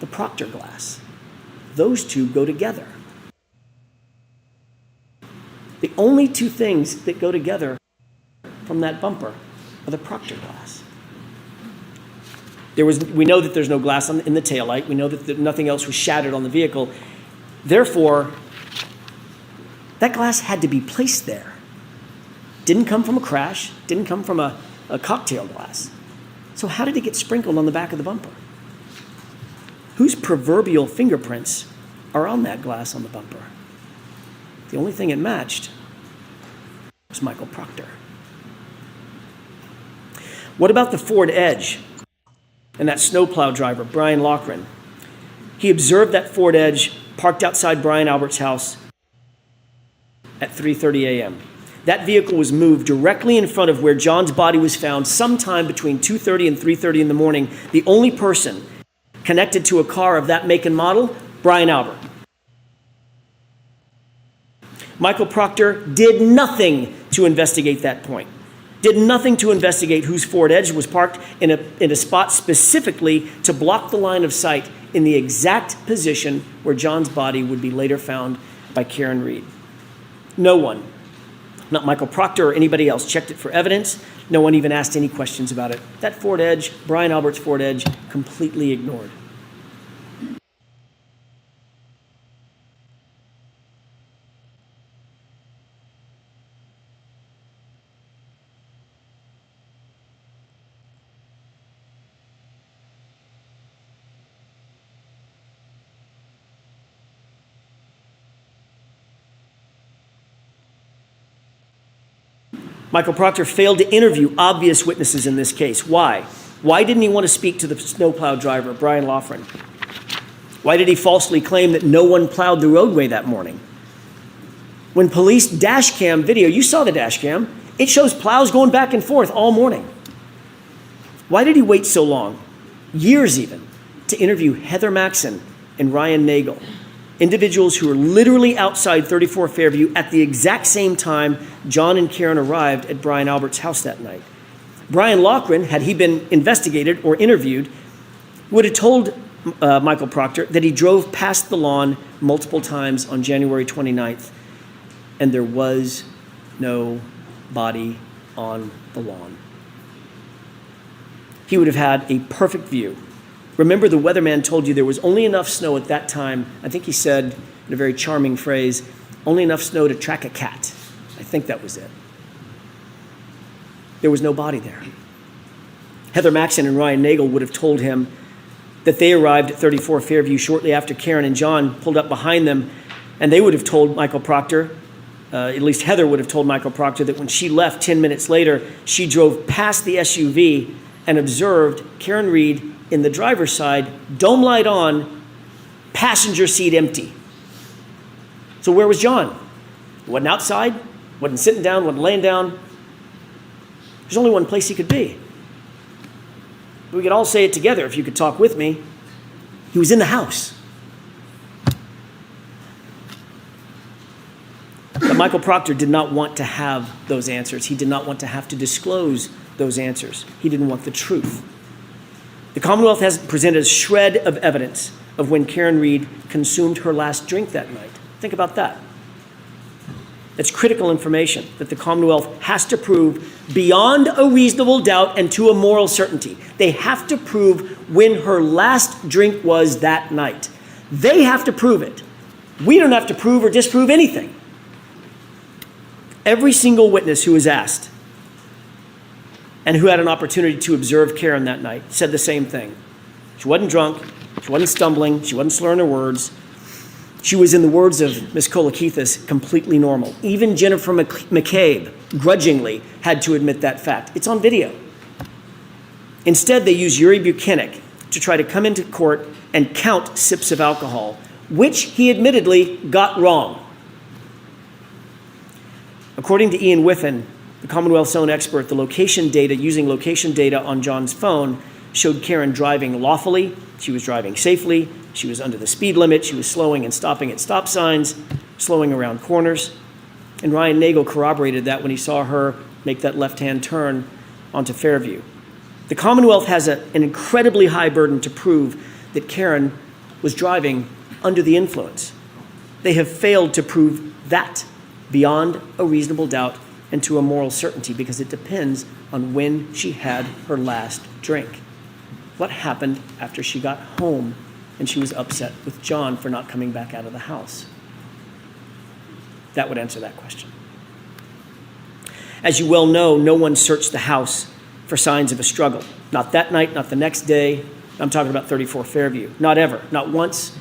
the Proctor glass. Those two go together. The only two things that go together from that bumper are the Proctor glass. We know that there's no glass in the taillight. We know that nothing else was shattered on the vehicle. Therefore, that glass had to be placed there. Didn't come from a crash, didn't come from a cocktail glass. So how did it get sprinkled on the back of the bumper? Whose proverbial fingerprints are on that glass on the bumper? The only thing it matched was Michael Proctor. What about the Ford Edge and that snowplow driver, Brian Loughran? He observed that Ford Edge parked outside Brian Albert's house at 3:30 a.m. That vehicle was moved directly in front of where John's body was found sometime between 2:30 and 3:30 in the morning. The only person connected to a car of that make and model, Brian Albert. Michael Proctor did nothing to investigate that point. Did nothing to investigate whose Ford Edge was parked in a spot specifically to block the line of sight in the exact position where John's body would be later found by Karen Reed. No one, not Michael Proctor or anybody else, checked it for evidence. No one even asked any questions about it. That Ford Edge, Brian Albert's Ford Edge, completely ignored. Michael Proctor failed to interview obvious witnesses in this case. Why? Why didn't he want to speak to the snowplow driver, Brian Loughran? Why did he falsely claim that no one plowed the roadway that morning? When police dash cam video, you saw the dash cam, it shows plows going back and forth all morning. Why did he wait so long, years even, to interview Heather Maxson and Ryan Nagel, individuals who were literally outside 34 Fairview at the exact same time John and Karen arrived at Brian Albert's house that night? Brian Loughran, had he been investigated or interviewed, would have told Michael Proctor that he drove past the lawn multiple times on January 29th, and there was no body on the lawn. He would have had a perfect view. Remember, the weatherman told you there was only enough snow at that time. I think he said, in a very charming phrase, only enough snow to track a cat. I think that was it. There was no body there. Heather Maxson and Ryan Nagel would have told him that they arrived at 34 Fairview shortly after Karen and John pulled up behind them, and they would have told Michael Proctor, at least Heather would have told Michael Proctor, that when she left 10 minutes later, she drove past the SUV and observed Karen Reed in the driver's side, dome light on, passenger seat empty. So where was John? He wasn't outside, wasn't sitting down, wasn't laying down. There's only one place he could be. We could all say it together if you could talk with me. He was in the house. But Michael Proctor did not want to have those answers. He did not want to have to disclose those answers. He didn't want the truth. The Commonwealth has presented a shred of evidence of when Karen Reed consumed her last drink that night. Think about that. It's critical information that the Commonwealth has to prove beyond a reasonable doubt and to a moral certainty. They have to prove when her last drink was that night. They have to prove it. We don't have to prove or disprove anything. Every single witness who was asked and who had an opportunity to observe Karen that night said the same thing. She wasn't drunk, she wasn't stumbling, she wasn't slurring her words. She was, in the words of Ms. Kolakithis, completely normal. Even Jennifer McCabe, grudgingly, had to admit that fact. It's on video. Instead, they used Yuri Buchanan to try to come into court and count sips of alcohol, which he admittedly got wrong. According to Ian Whiffen, the Commonwealth's own expert, the location data, using location data on John's phone, showed Karen driving lawfully. She was driving safely. She was under the speed limit. She was slowing and stopping at stop signs, slowing around corners. And Ryan Nagel corroborated that when he saw her make that left-hand turn onto Fairview. The Commonwealth has an incredibly high burden to prove that Karen was driving under the influence. They have failed to prove that beyond a reasonable doubt and to a moral certainty because it depends on when she had her last drink. What happened after she got home and she was upset with John for not coming back out of the house? That would answer that question. As you well know, no one searched the house for signs of a struggle. Not that night, not the next day. I'm talking about 34 Fairview. Not ever, not once.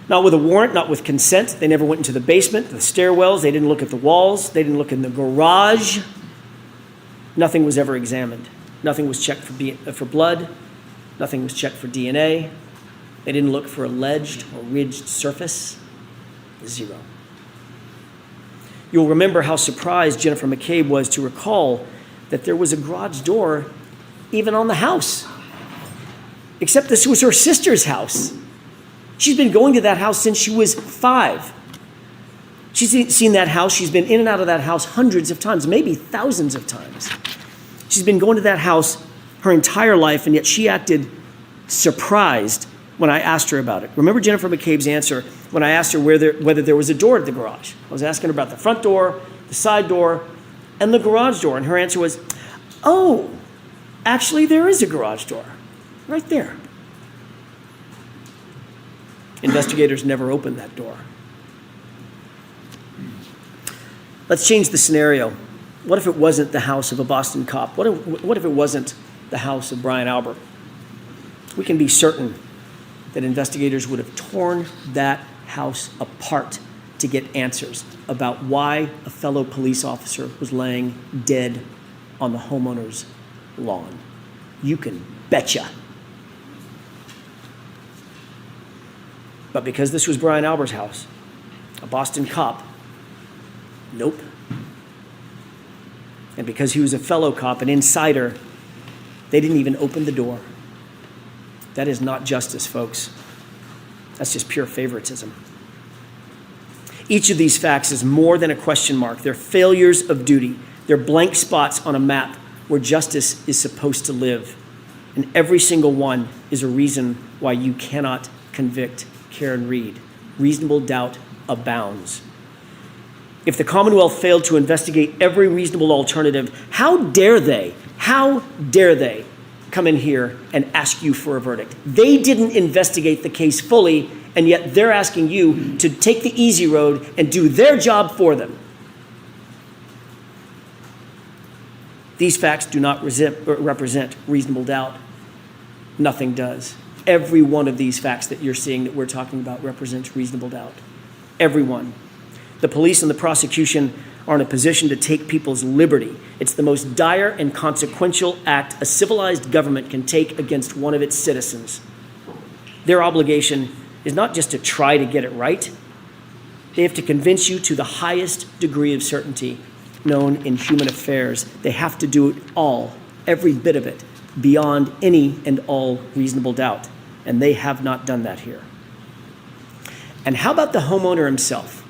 Not with a warrant, not with consent. They never went into the basement, the stairwells. They didn't look at the walls. They didn't look in the garage. Nothing was ever examined. Nothing was checked for blood. Nothing was checked for DNA. They didn't look for a ledged or ridged surface. Zero. You'll remember how surprised Jennifer McCabe was to recall that there was a garage door even on the house. Except this was her sister's house. She's been going to that house since she was 5. She's seen that house. She's been in and out of that house hundreds of times, maybe thousands of times. She's been going to that house her entire life, and yet she acted surprised when I asked her about it. Remember Jennifer McCabe's answer when I asked her whether there was a door at the garage. I was asking her about the front door, the side door, and the garage door, and her answer was, oh, actually there is a garage door right there. Investigators never opened that door. Let's change the scenario. What if it wasn't the house of a Boston cop? What if it wasn't the house of Brian Albert? We can be certain that investigators would have torn that house apart to get answers about why a fellow police officer was laying dead on the homeowner's lawn. You can betcha. But because this was Brian Albert's house, a Boston cop, nope. And because he was a fellow cop, an insider, they didn't even open the door. That is not justice, folks. That's just pure favoritism. Each of these facts is more than a question mark. They're failures of duty. They're blank spots on a map where justice is supposed to live. And every single one is a reason why you cannot convict Karen Read. Reasonable doubt abounds. If the Commonwealth failed to investigate every reasonable alternative, how dare they come in here and ask you for a verdict? They didn't investigate the case fully, and yet they're asking you to take the easy road and do their job for them. These facts do not represent reasonable doubt. Nothing does. Every one of these facts that you're seeing that we're talking about represents reasonable doubt. Every one. The police and the prosecution are in a position to take people's liberty. It's the most dire and consequential act a civilized government can take against one of its citizens. Their obligation is not just to try to get it right. They have to convince you to the highest degree of certainty known in human affairs. They have to do it all, every bit of it, beyond any and all reasonable doubt. And they have not done that here. And how about the homeowner himself?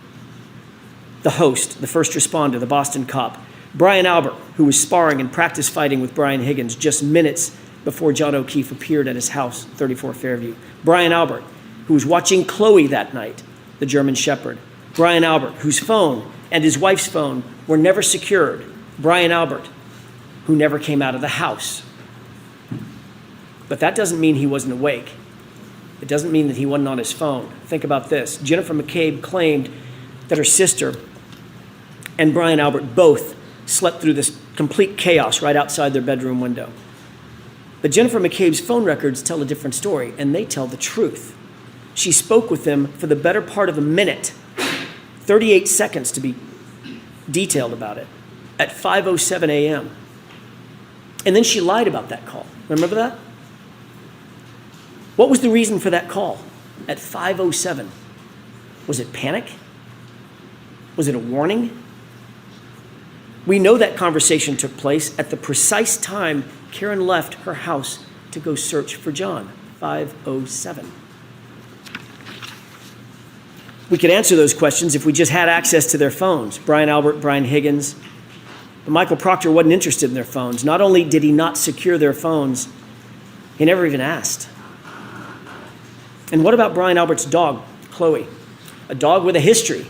The host, the first responder, the Boston cop, Brian Albert, who was sparring and practice fighting with Brian Higgins just minutes before John O'Keefe appeared at his house, 34 Fairview. Brian Albert, who was watching Chloe that night, the German Shepherd. Brian Albert, whose phone and his wife's phone were never secured. Brian Albert, who never came out of the house. But that doesn't mean he wasn't awake. It doesn't mean that he wasn't on his phone. Think about this. Jennifer McCabe claimed that her sister and Brian Albert both slept through this complete chaos right outside their bedroom window. But Jennifer McCabe's phone records tell a different story, and they tell the truth. She spoke with them for the better part of a minute, 38 seconds to be detailed about it, at 5:07 a.m. And then she lied about that call. Remember that? What was the reason for that call at 5:07? Was it panic? Was it a warning? We know that conversation took place at the precise time Karen left her house to go search for John, 5:07. We could answer those questions if we just had access to their phones. Brian Albert, Brian Higgins. But Michael Proctor wasn't interested in their phones. Not only did he not secure their phones, he never even asked. And what about Brian Albert's dog, Chloe? A dog with a history,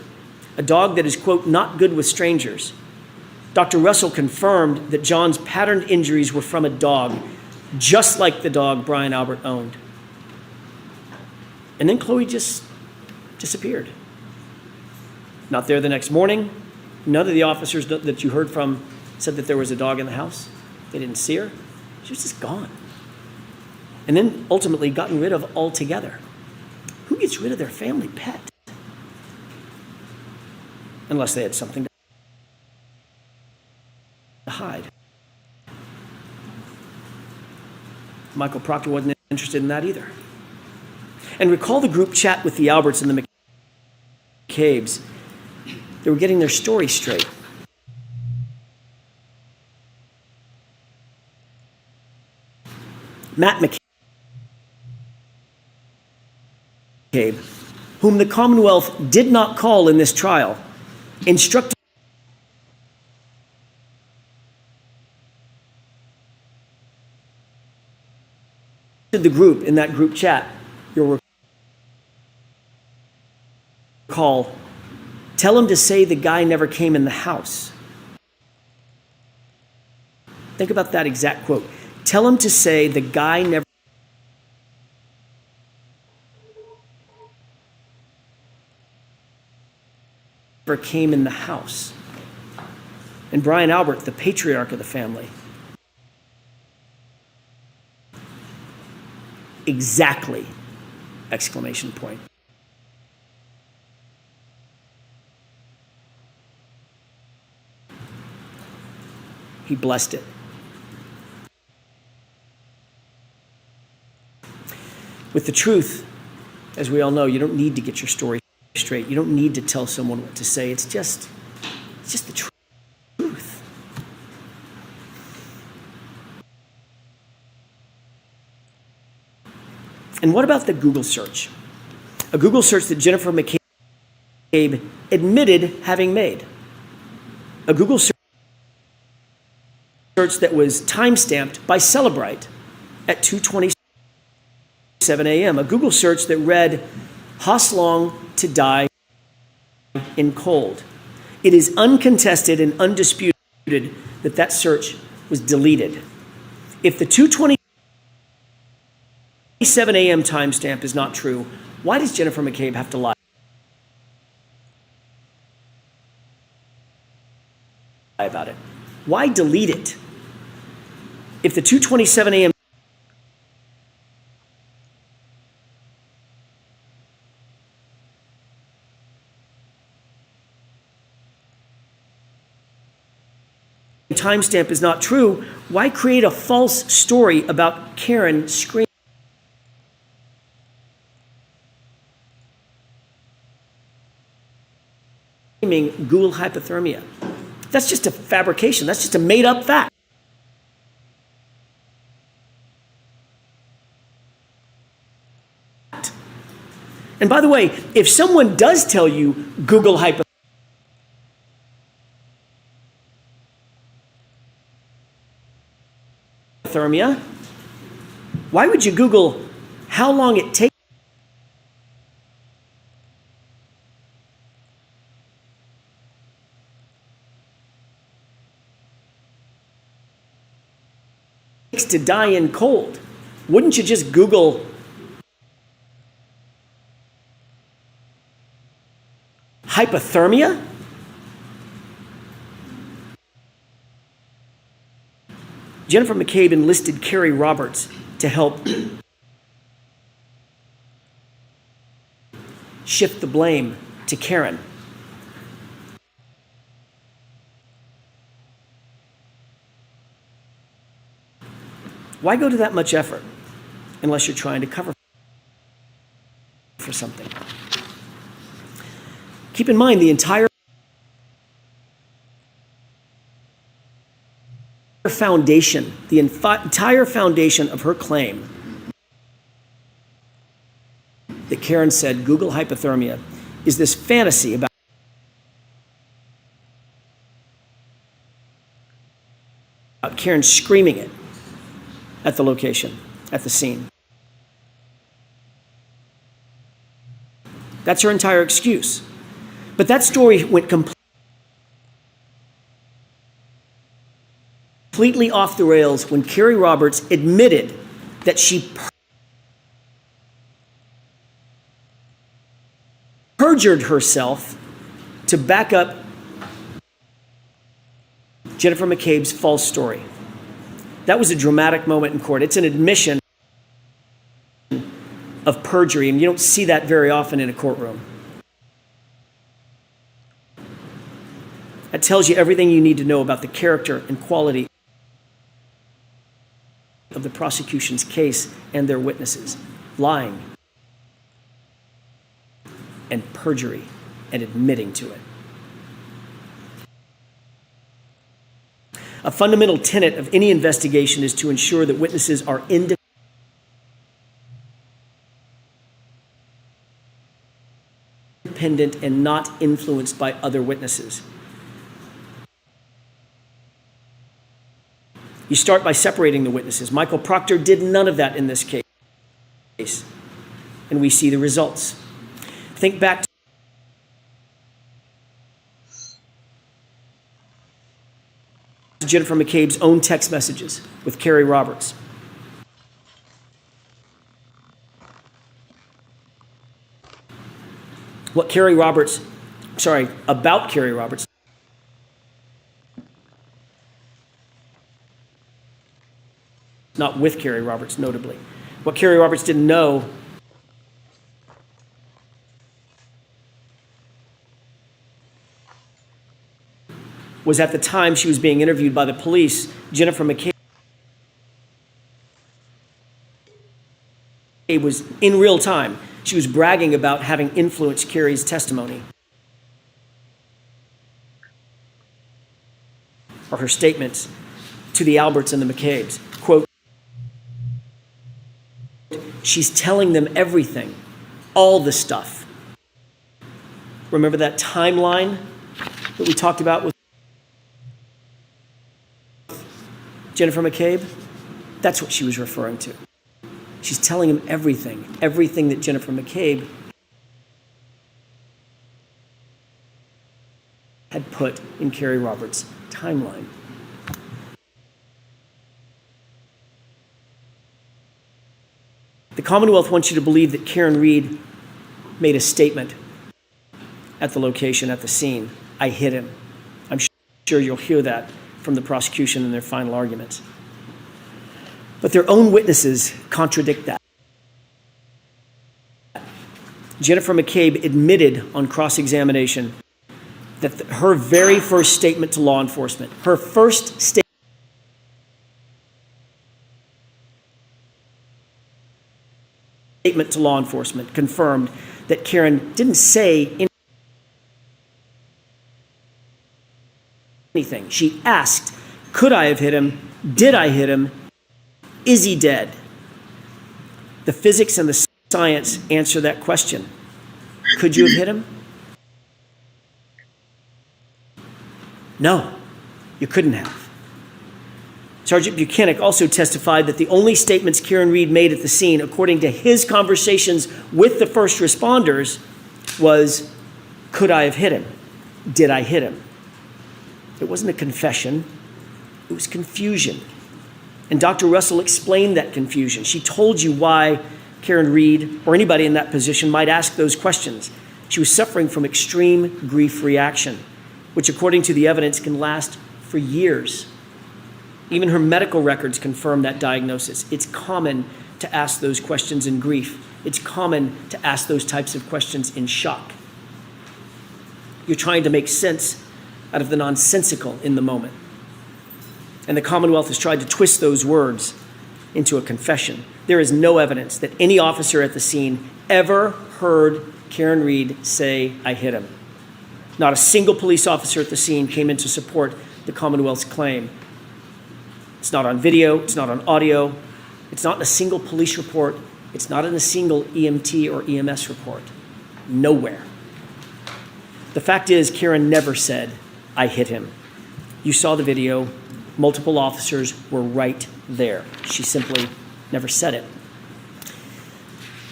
a dog that is, quote, not good with strangers. Dr. Russell confirmed that John's patterned injuries were from a dog, just like the dog Brian Albert owned. And then Chloe just disappeared. Not there the next morning. None of the officers that you heard from said that there was a dog in the house. They didn't see her. She was just gone. And then ultimately gotten rid of altogether. Who gets rid of their family pet? Unless they had something to hide. Michael Proctor wasn't interested in that either. And recall the group chat with the Alberts and the McCabe's. They were getting their story straight. Matt McCabe, whom the Commonwealth did not call in this trial, instructed the group in that group chat, you'll recall, tell him to say the guy never came in the house. Think about that exact quote. Tell him to say the guy never came in the house. And Brian Albert, the patriarch of the family, exactly, exclamation point. He blessed it. With the truth, as we all know, you don't need to get your story straight. You don't need to tell someone what to say. It's just the truth. And what about the Google search? A Google search that Jennifer McCabe admitted having made. A Google search that was time-stamped by Celebrite at 2:27 a.m. A Google search that read, Hoslong to die in cold. It is uncontested and undisputed that that search was deleted. If the 2:27 a.m. timestamp is not true, why does Jennifer McCabe have to lie about it? Why delete it? If the 2:27 a.m. timestamp is not true, why create a false story about Karen screaming ghoul hypothermia? That's just a fabrication. That's just a made-up fact. And by the way, if someone does tell you Google hypothermia, why would you Google how long it takes to die in cold? Wouldn't you just Google hypothermia? Jennifer McCabe enlisted Carrie Roberts to help shift the blame to Karen. Why go to that much effort unless you're trying to cover for something? Keep in mind the entire foundation, entire foundation of her claim that Karen said Google hypothermia is this fantasy about Karen screaming it at the location, at the scene. That's her entire excuse. But that story went completely off the rails when Carrie Roberts admitted that she perjured herself to back up Jennifer McCabe's false story. That was a dramatic moment in court. It's an admission of perjury, and you don't see that very often in a courtroom. That tells you everything you need to know about the character and quality of the prosecution's case and their witnesses. Lying and perjury and admitting to it. A fundamental tenet of any investigation is to ensure that witnesses are independent and not influenced by other witnesses. You start by separating the witnesses. Michael Proctor did none of that in this case. And we see the results. Think back to Jennifer McCabe's own text messages with Carrie Roberts. About Carrie Roberts, not with Carrie Roberts, notably. What Carrie Roberts didn't know was at the time she was being interviewed by the police, Jennifer McCabe was in real time. She was bragging about having influenced Carrie's testimony or her statements to the Alberts and the McCabes. Quote, she's telling them everything, all the stuff. Remember that timeline that we talked about with Jennifer McCabe? That's what she was referring to. She's telling him everything that Jennifer McCabe had put in Carrie Roberts' timeline. The Commonwealth wants you to believe that Karen Read made a statement at the location, at the scene. I hit him. I'm sure you'll hear that from the prosecution in their final arguments. But their own witnesses contradict that. Jennifer McCabe admitted on cross-examination that her very first statement to law enforcement, her first statement to law enforcement confirmed that Karen didn't say anything. She asked, could I have hit him? Did I hit him? Is he dead? The physics and the science answer that question. Could you have hit him? No, you couldn't have. Sergeant Buchanan also testified that the only statements Karen Read made at the scene, according to his conversations with the first responders, was, could I have hit him? Did I hit him? It wasn't a confession, it was confusion. And Dr. Russell explained that confusion. She told you why Karen Read or anybody in that position might ask those questions. She was suffering from extreme grief reaction, which according to the evidence can last for years. Even her medical records confirm that diagnosis. It's common to ask those questions in grief. It's common to ask those types of questions in shock. You're trying to make sense out of the nonsensical in the moment. And the Commonwealth has tried to twist those words into a confession. There is no evidence that any officer at the scene ever heard Karen Read say, I hit him. Not a single police officer at the scene came in to support the Commonwealth's claim. It's not on video, it's not on audio, it's not in a single police report, it's not in a single EMT or EMS report. Nowhere. The fact is, Karen never said, I hit him. You saw the video. Multiple officers were right there. She simply never said it.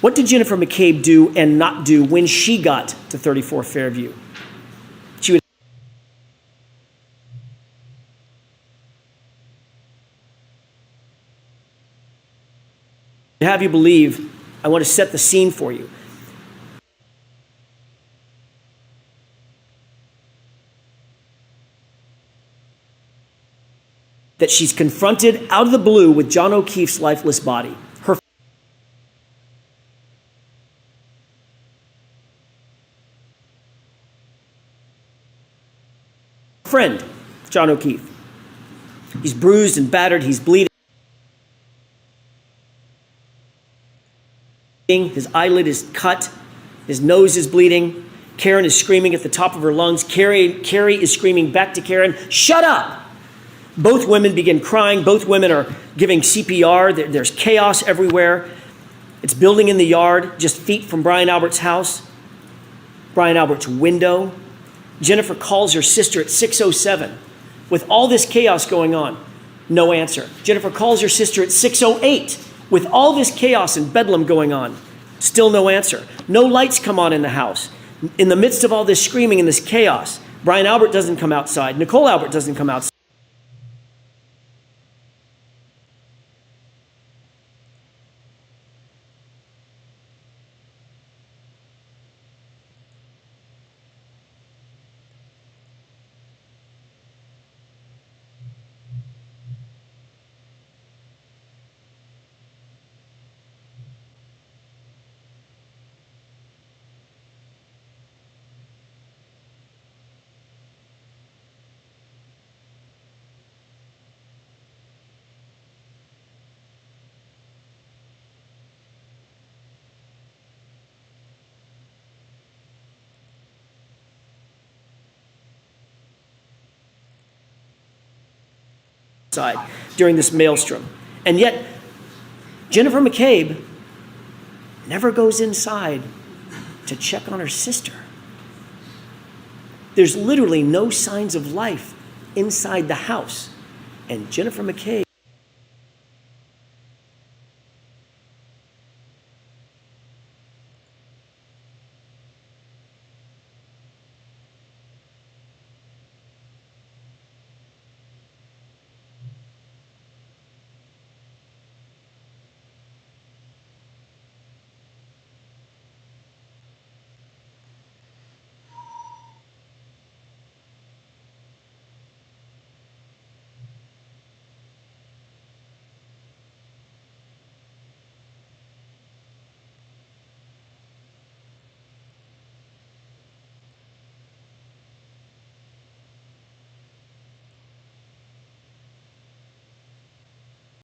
What did Jennifer McCabe do and not do when she got to 34 Fairview? She would have you believe, I want to set the scene for you. That she's confronted out of the blue with John O'Keefe's lifeless body. Her friend, John O'Keefe. He's bruised and battered, he's bleeding. His eyelid is cut, his nose is bleeding. Karen is screaming at the top of her lungs. Carrie is screaming back to Karen, "Shut up!" Both women begin crying. Both women are giving CPR. There's chaos everywhere. It's building in the yard, just feet from Brian Albert's house, Brian Albert's window. Jennifer calls her sister at 6:07. With all this chaos going on, no answer. Jennifer calls her sister at 6:08. With all this chaos and bedlam going on, still no answer. No lights come on in the house. In the midst of all this screaming and this chaos, Brian Albert doesn't come outside. Nicole Albert doesn't come outside. During this maelstrom. And yet, Jennifer McCabe never goes inside to check on her sister. There's literally no signs of life inside the house. And Jennifer McCabe